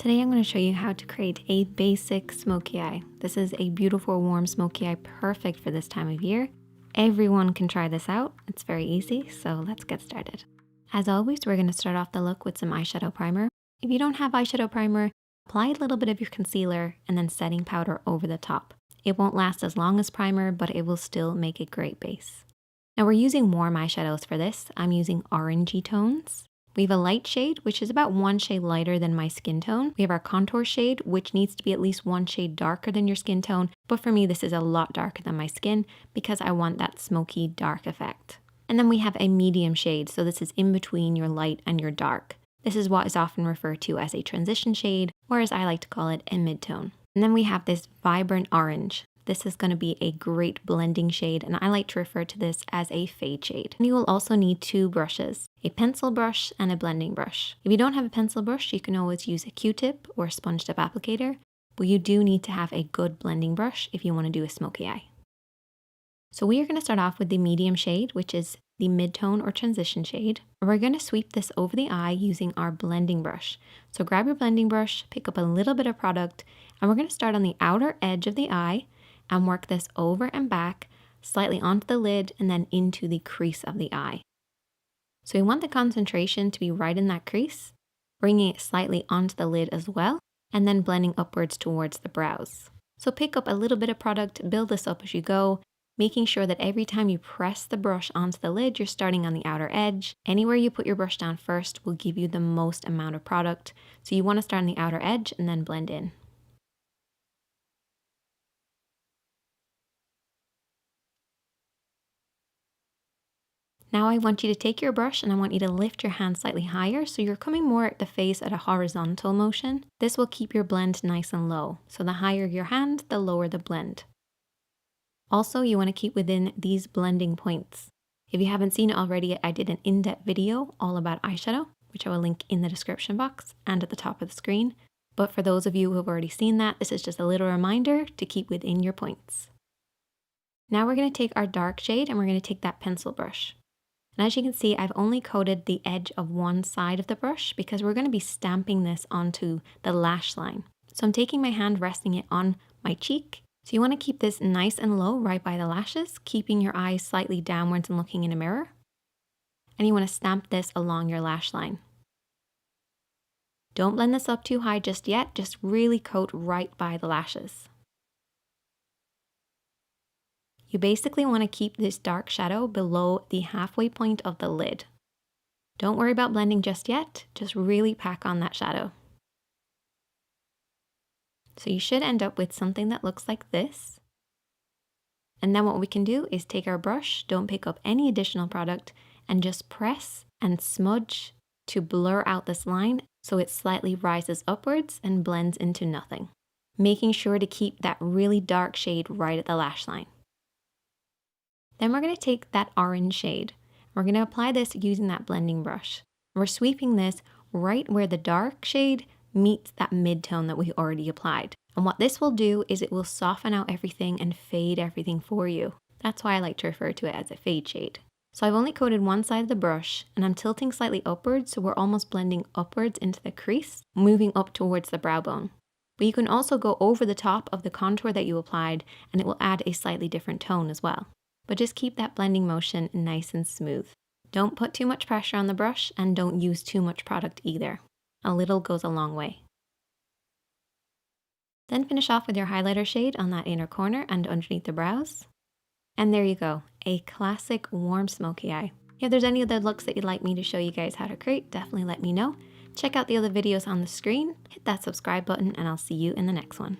Today I'm going to show you how to create a basic smoky eye. This is a beautiful warm smoky eye, perfect for this time of year. Everyone can try this out. It's very easy, so let's get started. As always, we're going to start off the look with some eyeshadow primer. If you don't have eyeshadow primer, apply a little bit of your concealer and then setting powder over the top. It won't last as long as primer, but it will still make a great base. Now we're using warm eyeshadows for this. I'm using orangey tones. We have a light shade, which is about one shade lighter than my skin tone. We have our contour shade, which needs to be at least one shade darker than your skin tone. But for me, this is a lot darker than my skin because I want that smoky dark effect. And then we have a medium shade. So this is in between your light and your dark. This is what is often referred to as a transition shade, or as I like to call it, a mid-tone. And then we have this vibrant orange. This is going to be a great blending shade, and I like to refer to this as a fade shade. And you will also need two brushes, a pencil brush and a blending brush. If you don't have a pencil brush, you can always use a Q-tip or a sponge tip applicator, but you do need to have a good blending brush if you want to do a smoky eye. So we are going to start off with the medium shade, which is the mid-tone or transition shade. We're going to sweep this over the eye using our blending brush. So grab your blending brush, pick up a little bit of product, and we're going to start on the outer edge of the eye and work this over and back, slightly onto the lid and then into the crease of the eye. So we want the concentration to be right in that crease, bringing it slightly onto the lid as well, and then blending upwards towards the brows. So pick up a little bit of product, build this up as you go, making sure that every time you press the brush onto the lid, you're starting on the outer edge. Anywhere you put your brush down first will give you the most amount of product. So you want to start on the outer edge and then blend in. Now I want you to take your brush and I want you to lift your hand slightly higher so you're coming more at the face at a horizontal motion. This will keep your blend nice and low. So the higher your hand, the lower the blend. Also, you want to keep within these blending points. If you haven't seen it already, I did an in-depth video all about eyeshadow, which I will link in the description box and at the top of the screen. But for those of you who have already seen that, this is just a little reminder to keep within your points. Now we're going to take our dark shade and we're going to take that pencil brush. And as you can see, I've only coated the edge of one side of the brush because we're going to be stamping this onto the lash line. So I'm taking my hand, resting it on my cheek. So you want to keep this nice and low right by the lashes, keeping your eyes slightly downwards and looking in a mirror. And you want to stamp this along your lash line. Don't blend this up too high just yet, just really coat right by the lashes. You basically want to keep this dark shadow below the halfway point of the lid. Don't worry about blending just yet, just really pack on that shadow. So you should end up with something that looks like this. And then what we can do is take our brush, don't pick up any additional product, and just press and smudge to blur out this line so it slightly rises upwards and blends into nothing. Making sure to keep that really dark shade right at the lash line. Then we're going to take that orange shade. We're going to apply this using that blending brush. We're sweeping this right where the dark shade meets that mid-tone that we already applied. And what this will do is it will soften out everything and fade everything for you. That's why I like to refer to it as a fade shade. So I've only coated one side of the brush and I'm tilting slightly upwards so we're almost blending upwards into the crease, moving up towards the brow bone. But you can also go over the top of the contour that you applied and it will add a slightly different tone as well. But just keep that blending motion nice and smooth. Don't put too much pressure on the brush and don't use too much product either. A little goes a long way. Then finish off with your highlighter shade on that inner corner and underneath the brows. And there you go, a classic warm smoky eye. If there's any other looks that you'd like me to show you guys how to create, definitely let me know. Check out the other videos on the screen, hit that subscribe button, and I'll see you in the next one.